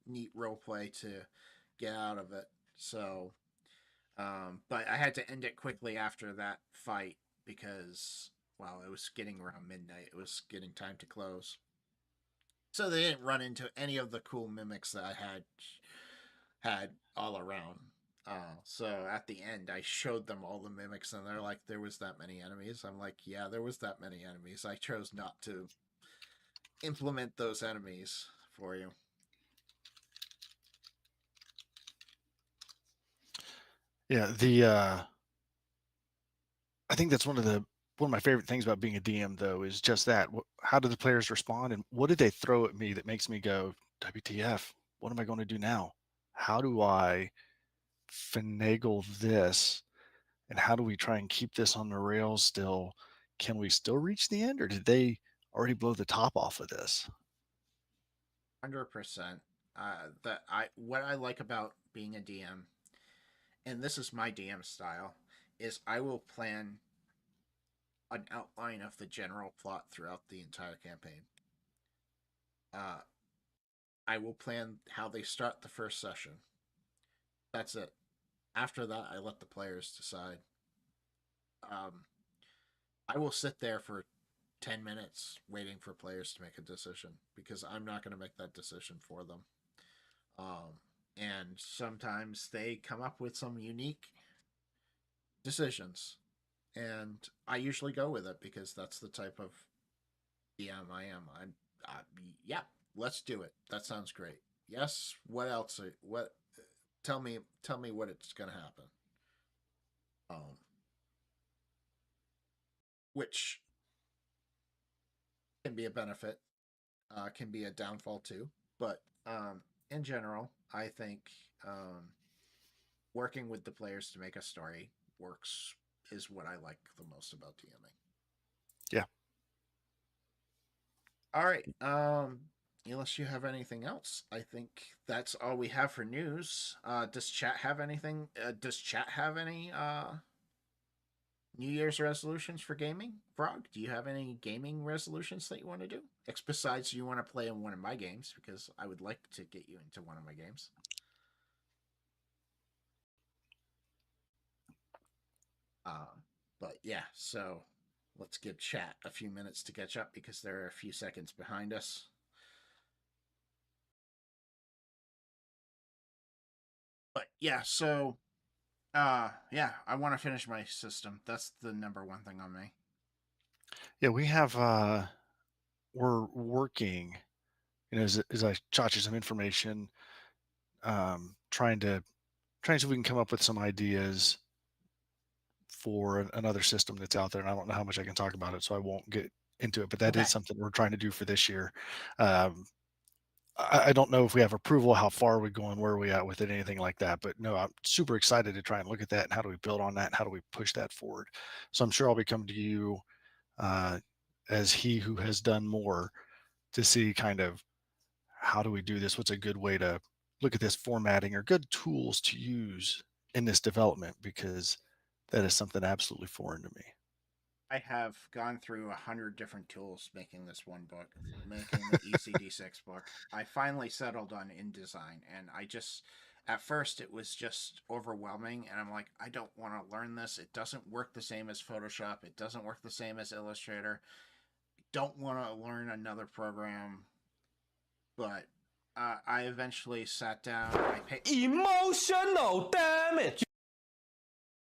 neat role play to get out of it. So, but I had to end it quickly after that fight because, well, it was getting around midnight. It was getting time to close. So they didn't run into any of the cool mimics that I had all around. So at the end, I showed them all the mimics, and they're like, "There was that many enemies." I'm like, "Yeah, there was that many enemies. I chose not to implement those enemies for you." Yeah, I think that's one of my favorite things about being a DM, though, is just that. How do the players respond, and what did they throw at me that makes me go, "WTF? What am I going to do now? How do I finagle this, and how do we try and keep this on the rails still? Can we still reach the end, or did they already blow the top off of this?" 100%. That I what I like about being a DM, and this is my DM style, is I will plan an outline of the general plot throughout the entire campaign. Uh, I will plan how they start the first session. That's it. After that, I let the players decide. Um, I will sit there for 10 minutes waiting for players to make a decision because I'm not going to make that decision for them. Um, and sometimes they come up with some unique decisions, and I usually go with it because that's the type of DM I am. Yeah, let's do it. That sounds great. Yes. What else? What? Tell me what it's gonna happen. Um, which can be a benefit, can be a downfall too. But in general, I think working with the players to make a story works is what I like the most about DMing. Yeah. All right. Unless you have anything else, I think that's all we have for news. Does chat have anything? Does chat have any New Year's resolutions for gaming? Frog, do you have any gaming resolutions that you want to do? Besides, you want to play in one of my games because I would like to get you into one of my games. Uh, but yeah, so let's give chat a few minutes to catch up because they're a few seconds behind us. But yeah, so yeah, I want to finish my system. That's the number one thing on me. Yeah, we're working, as I shot you some information, trying to see if we can come up with some ideas for another system that's out there. And I don't know how much I can talk about it, so I won't get into it. But that Okay. is something we're trying to do for this year. Um, I don't know if we have approval, how far are we going, where are we at with it, anything like that. But no, I'm super excited to try and look at that and how do we build on that and how do we push that forward. So I'm sure I'll be coming to you uh, as he who has done more to see kind of how do we do this? What's a good way to look at this formatting or good tools to use in this development? Because that is something absolutely foreign to me. I have gone through 100 different tools making this one book, making the ECD6 book. I finally settled on InDesign, and at first, it was just overwhelming, and I'm like, I don't want to learn this. It doesn't work the same as Photoshop, it doesn't work the same as Illustrator. I don't want to learn another program, but I eventually sat down. Emotional damage.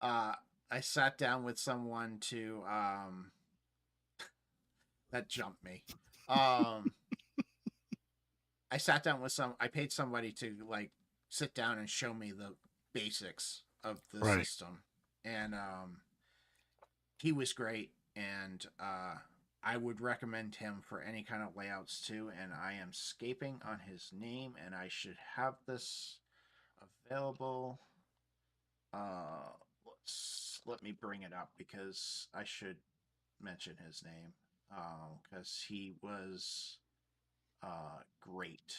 Uh, I sat down with someone to that jumped me. Um, I sat down with I paid somebody to like sit down and show me the basics of the Right. system, and he was great, and I would recommend him for any kind of layouts too. And I am scaping on his name, and I should have this available. Let me bring it up because I should mention his name because he was great.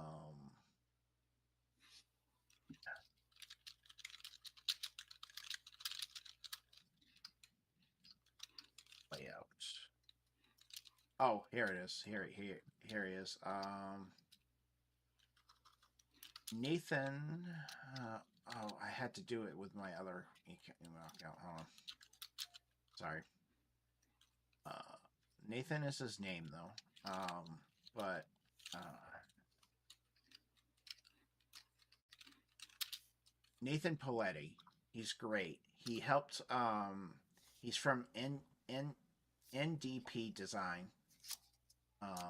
Um, layout. Oh, here it is. Here he is. Nathan. Oh, I had to do it with my other email account. Hold on. Sorry. Nathan is his name though. But Nathan Paletti. He's great. He helped. He's from NDP Design.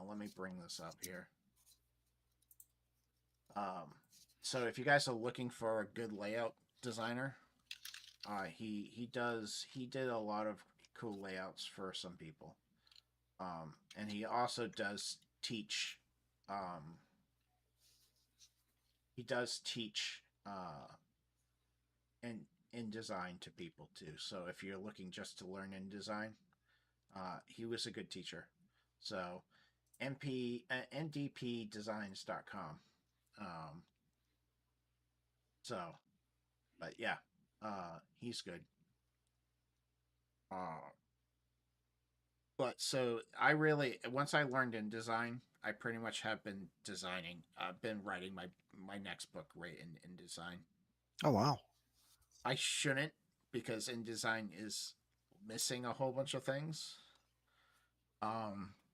Let me bring this up here. So if you guys are looking for a good layout designer, he did a lot of cool layouts for some people. And he also does teach. He does teach in design to people too. So if you're looking just to learn InDesign, he was a good teacher. So ndpdesigns.com. So, but yeah, he's good. But so I really, once I learned InDesign, I pretty much have been designing. I've been writing my next book right in InDesign. Oh wow. I shouldn't, because InDesign is missing a whole bunch of things.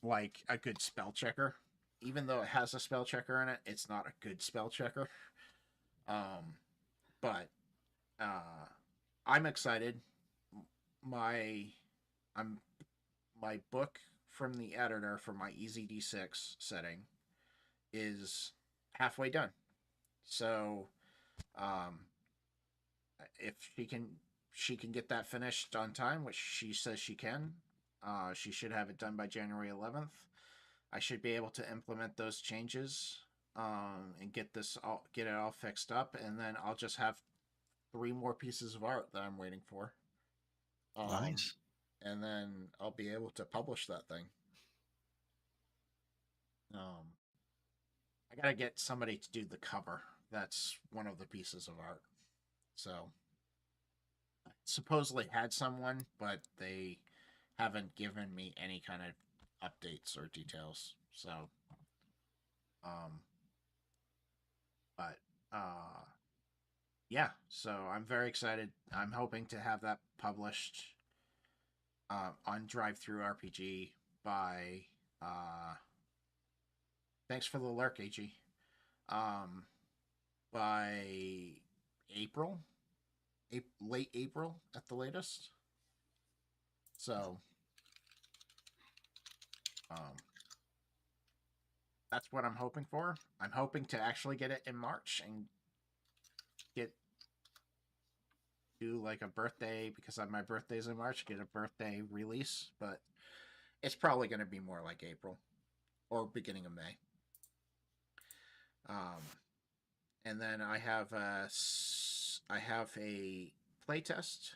Like a good spell checker. Even though it has a spell checker in it, it's not a good spell checker. But I'm excited. My my book from the editor for my EZD6 setting is halfway done. So, if she can get that finished on time, which she says she can. She should have it done by January 11th. I should be able to implement those changes and get it all fixed up, and then I'll just have 3 more pieces of art that I'm waiting for. Nice. And then I'll be able to publish that thing. I gotta get somebody to do the cover. That's one of the pieces of art. So, I supposedly had someone, but they haven't given me any kind of updates or details. So, but yeah. So I'm very excited. I'm hoping to have that published on Drive-Thru RPG by. Thanks for the lurk, AG. By April, late April at the latest. So, that's what I'm hoping for. I'm hoping to actually get it in March and do like a birthday, because my birthday's in March, get a birthday release, but it's probably going to be more like April or beginning of May. And then I have a playtest.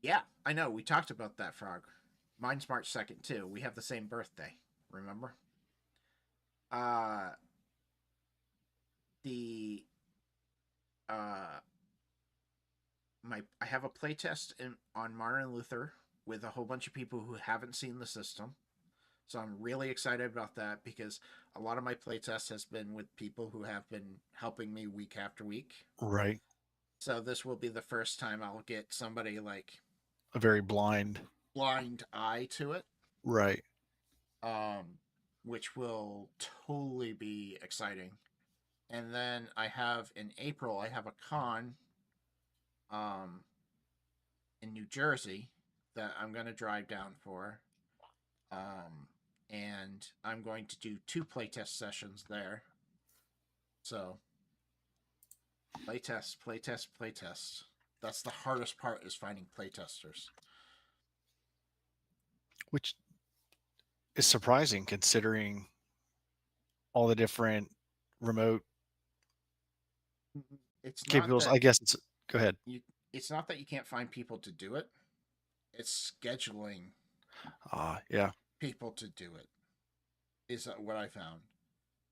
Yeah, I know. We talked about that, Frog. Mine's March 2nd too. We have the same birthday. Remember? The I have a playtest on Martin Luther with a whole bunch of people who haven't seen the system. So I'm really excited about that, because a lot of my playtest has been with people who have been helping me week after week. Right. So this will be the first time I'll get somebody like A very blind eye to it. Right. Which will totally be exciting. And then I have in April, I have a con in New Jersey that I'm going to drive down for. And I'm going to do 2 playtest sessions there. So, playtest. That's the hardest part, is finding playtesters. Which is surprising, considering all the different remote It's capabilities. not that I guess it's, go ahead. it's not that you can't find people to do it. It's scheduling Yeah. people to do it is what I found.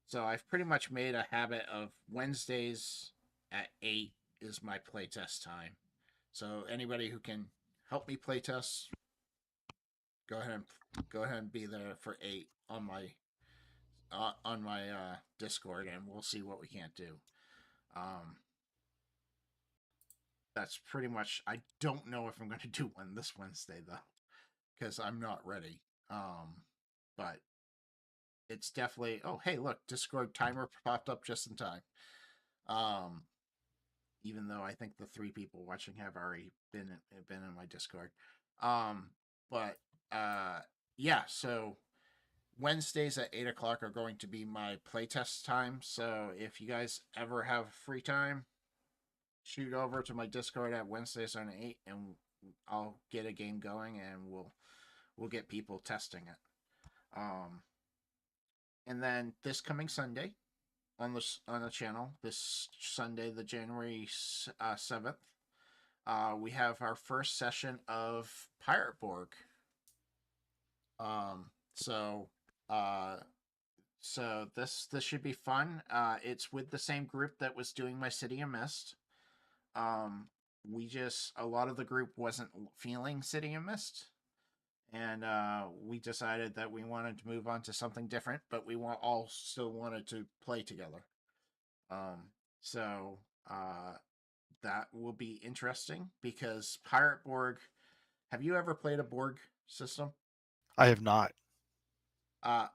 So I've pretty much made a habit of Wednesdays at 8 is my playtest time. So anybody who can help me playtest, go ahead and go ahead and be there for 8 on my Discord, and we'll see what we can't do. That's pretty much. I don't know if I'm going to do one this Wednesday though, because I'm not ready. But it's definitely. Oh, hey, look, Discord timer popped up just in time. Even though I think the 3 people watching have already been in my Discord. But yeah, so Wednesdays at 8 o'clock are going to be my playtest time. So if you guys ever have free time, shoot over to my Discord at Wednesdays on 8, and I'll get a game going, and we'll get people testing it. And then this coming Sunday on the channel, this Sunday, the January 7th, we have our first session of Pirate Borg. So this should be fun. It's with the same group that was doing my City of Mist. A lot of the group wasn't feeling City of Mist, and we decided that we wanted to move on to something different, but we all still wanted to play together. So that will be interesting because Pirate Borg. Have you ever played a Borg system? I have not.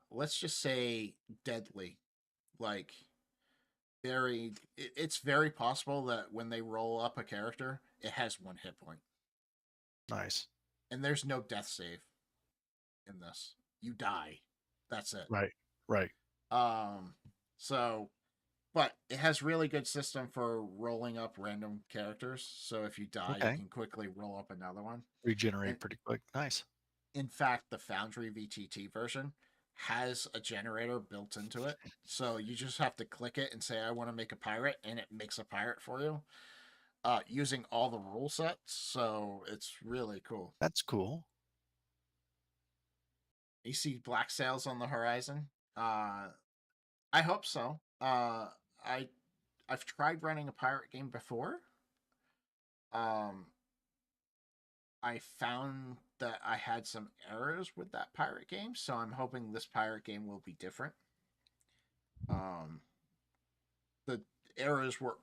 Let's just say deadly. Like, it's very possible that when they roll up a character, it has 1 hit point. Nice. And there's no death save in this. You die. That's it. Right. So, but it has really good system for rolling up random characters. So if you die, Okay. you can quickly roll up another one. Regenerate pretty quick. Nice. In fact, the Foundry VTT version has a generator built into it. So you just have to click it and say, I want to make a pirate, and it makes a pirate for you. Using all the rule sets. So it's really cool. That's cool. You see black sails on the horizon? I hope so. I've tried running a pirate game before. I found that I had some errors with that pirate game, so I'm hoping this pirate game will be different. The errors were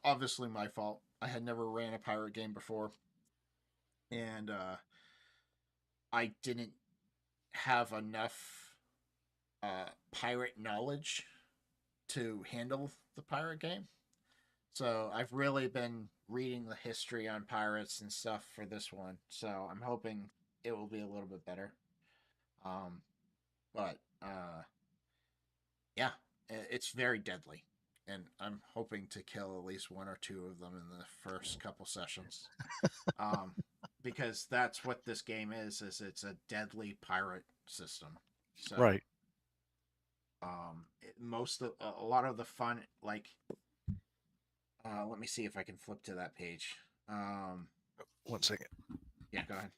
obviously my fault. I had never ran a pirate game before, and I didn't have enough pirate knowledge to handle the pirate game. So I've really been reading the history on pirates and stuff for this one. So I'm hoping it will be a little bit better. But yeah, it's very deadly, and I'm hoping to kill at least 1 or 2 of them in the first couple sessions. Because that's what this game is it's a deadly pirate system. So right. A lot of the fun, like, let me see if I can flip to that page. 1 second. Yeah, go ahead.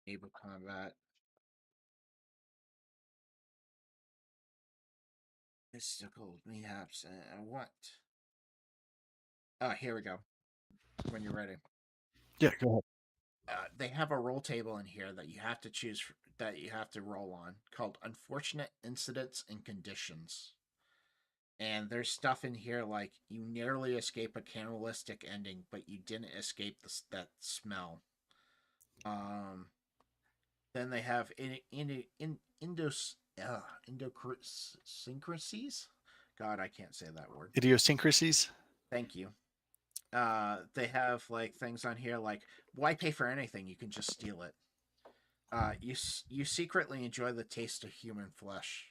Able combat. Mystical mayhaps. What? Oh, here we go. When you're ready. Yeah, go ahead. They have a roll table in here that you have to choose, that you have to roll on, called Unfortunate Incidents and Conditions. And there's stuff in here like you narrowly escape a cannibalistic ending, but you didn't escape that smell. Then they have idiosyncrasies. God, I can't say that word. Idiosyncrasies. Thank you. They have like things on here like, why pay for anything? You can just steal it. You secretly enjoy the taste of human flesh.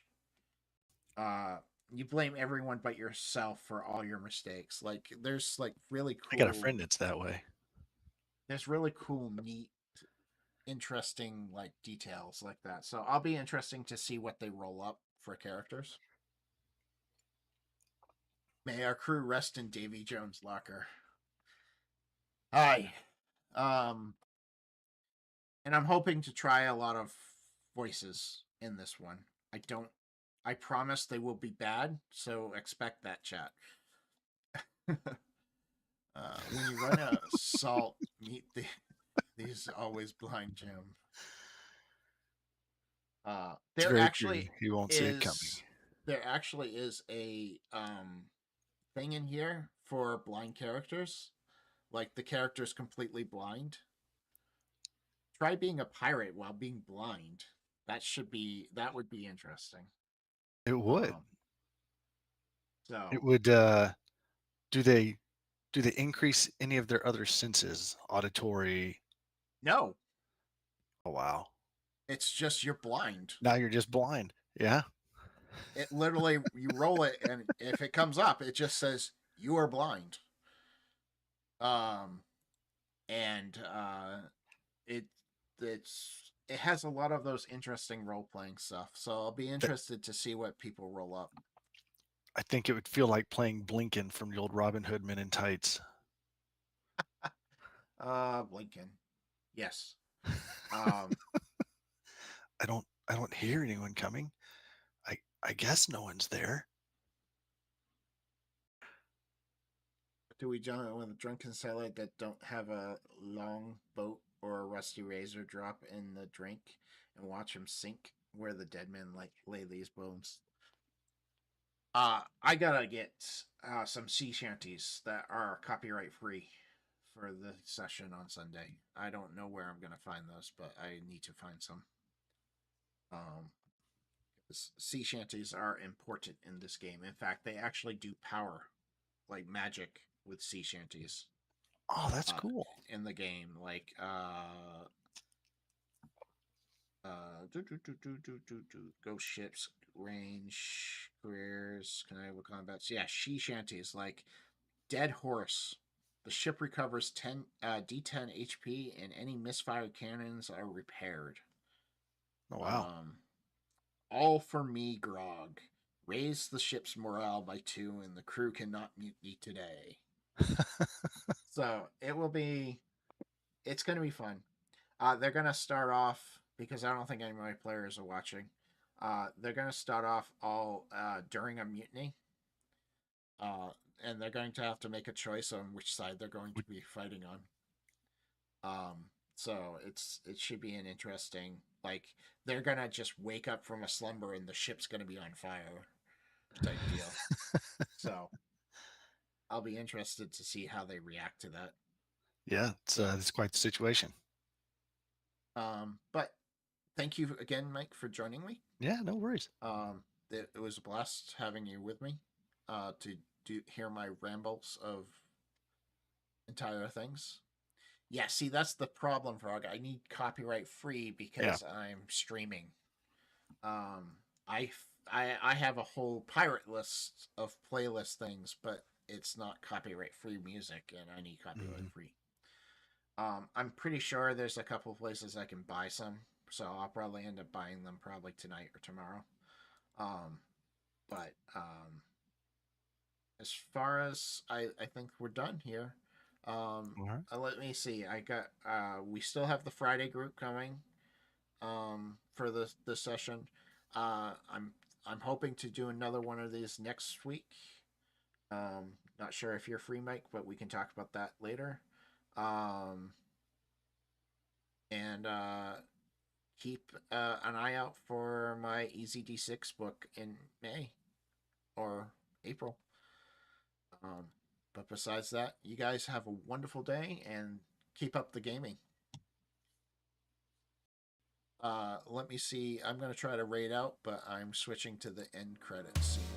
You blame everyone but yourself for all your mistakes. Like, there's like really cool. I got a friend that's that way. There's really cool, neat, interesting like details like that. So I'll be interesting to see what they roll up for characters. May our crew rest in Davy Jones' locker. Hi. And I'm hoping to try a lot of voices in this one. I promise they will be bad, so expect that, chat. When you run a salt, meet the He's always blind, Jim. It's There very actually true. He won't see it coming. there actually is a thing in here for blind characters. Like the character's completely blind. Try being a pirate while being blind. That would be interesting. It would. So It would. Do they increase any of their other senses? Auditory. no, Oh wow. it's just you're blind. Now you're just blind. Yeah. It literally you roll it, and if it comes up, it just says you are blind. Um, and it it has a lot of those interesting role playing stuff. So I'll be interested to see what people roll up. I think it would feel like playing Blinken from the old Robin Hood Men in Tights. Blinken, yes. Um, I don't hear anyone coming. I guess no one's there. do we jump with a drunken sailor that don't have a long boat or a rusty razor drop in the drink and watch him sink where the dead men like lay these bones? I gotta get some sea shanties that are copyright free for the session on Sunday. I don't know where I'm gonna find those, but I need to find some. Sea shanties are important in this game. In fact, they actually do power, like magic, with sea shanties. Oh, that's cool. In the game. Like ghost ships, range, careers, connected with combat. So yeah, sea shanties like dead horse. The ship recovers 10 D10 HP and any misfired cannons are repaired. Oh wow. All for me, Grog. Raise the ship's morale by 2 and the crew cannot mutiny today. So it's going to be fun. They're going to start off, because I don't think any of my players are watching, they're going to start off all during a mutiny. And they're going to have to make a choice on which side they're going to be fighting on. So it should be an interesting, like, they're going to just wake up from a slumber and the ship's going to be on fire type deal. So I'll be interested to see how they react to that. Yeah, it's quite the situation. But thank you again, Mike, for joining me. Yeah, no worries. It was a blast having you with me to hear my rambles of entire things. Yeah, see, that's the problem, Frog. I need copyright free because I'm streaming. I have a whole pirate list of playlist things, but it's not copyright free music, and I need copyright free. I'm pretty sure there's a couple places I can buy some, so I'll probably end up buying them probably tonight or tomorrow. But as far as I think we're done here. Let me see. I got we still have the Friday group coming for the session. I'm hoping to do another one of these next week. Not sure if you're free, Mike, but we can talk about that later. And keep an eye out for my Easy D6 book in May or April. But besides that, you guys have a wonderful day and keep up the gaming. Let me see. I'm going to try to raid out, but I'm switching to the end credits scene.